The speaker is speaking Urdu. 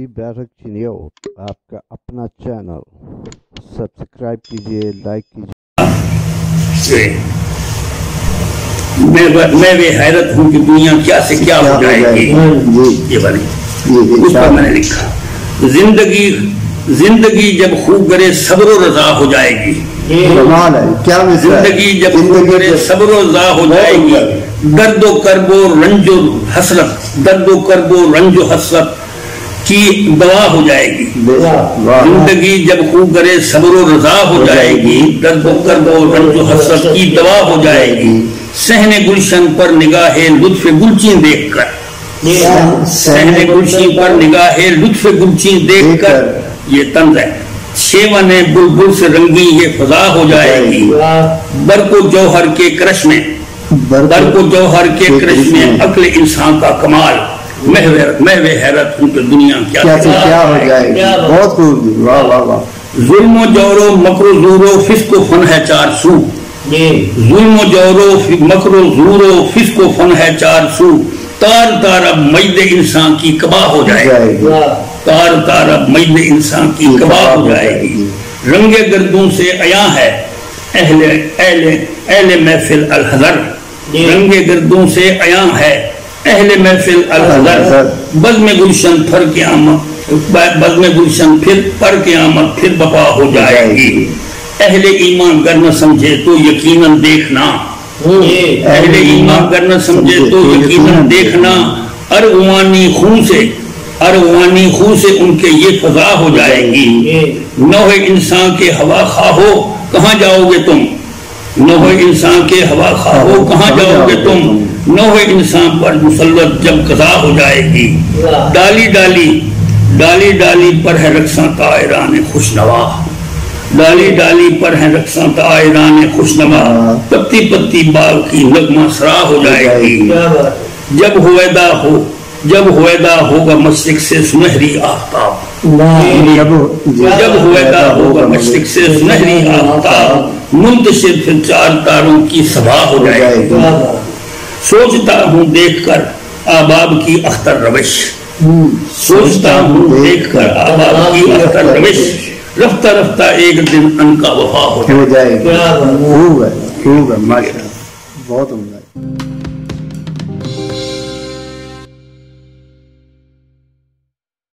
علی بیرک چینیو آپ کا اپنا چینل سبسکرائب کیجئے، لائک کیجئے۔ میں بے حیرت ہوں کہ دنیا کیا سے کیا ہو جائے گی۔ یہ بنی اس پر میں نے لکھا، زندگی جب خوب گرے صبر و رضا ہو جائے گی۔ زندگی جب خوب گرے صبر و رضا ہو جائے گی، درد و کرب و رنج و حسرت، درد و کرب و رنج و حسرت کی دوا ہو جائے گی۔ زندگی جب خوب گرے صبر و رضا ہو جائے گی، درد و کرب و رنج و حسرت کی دوا ہو جائے گی۔ صحن گلشن پر نگاہ لطف گلچین دیکھ کر، صحن گلشن پر نگاہ لطف گلچین دیکھ کر، یہ طنز ہے، شیون بلبل سے رنگی یہ فضا ہو جائے گی۔ برق و جوہر کے کرش میں، برق و جوہر کے کرش میں عقل انسان کا کمال، محو حیرت ہوں کہ دنیا کیا ہو جائے گی۔ بہت خوب، واہ واہ واہ۔ ظلم و جور و مکر و زور و فسق و فن ہے چار سو، ظلم و جور و مکر و زور و فسق و فن ہے چار سو، تار تار اب مجد انسان کی کباہ ہو جائے گی، تار تار اب مجد انسان کی کباہ ہو جائے گی۔ رنگ گردوں سے عیاں ہے اہل محفل الحذر، رنگ گردوں سے عیاں ہے اہل محفل الحذر، بزم گلشن پھر قیامت، بزم گلشن پھر پر قیامت پھر بپا ہو جائے گی۔ اہل ایمان گر نہ سمجھے تو یقیناً دیکھنا، اہل ایمان گر نہ سمجھے تو یقیناً دیکھنا، ارغوانی خون سے ان کے یہ فضا ہو جائے گی۔ نوح انسان کے ہوا خواہو کہاں جاؤ گے تم، نوح انسان کے ہوا خواہو کہاں جاؤ گے تم، نوح انسان پر مسلط جب قضا ہو جائے گی۔ ڈالی ڈالی پر ہے رقصاں طائران خوشنوا، ڈالی ڈالی پر ہے رقصاں طائران خوشنوا، پتی پتی باغ کی نغمہ سرا ہو جائے گی۔ جب ہویدا ہوگا مشرق سے سنہری آفتاب، جب ہویدا ہوگا مشرق سے سنہری آفتاب، منتشر پھر چار تاروں کی صبح ہو جائے گی۔ سوچتا ہوں دیکھ کر آباب کی اختر روش، سوچتا ہوں دیکھ کر آباب کی اختر روش، رفتہ رفتہ ایک دن ان کا وفا ہو جائے گا۔ خوب ہے، خوب ہے، ماشاءاللہ، بہت عمدہ۔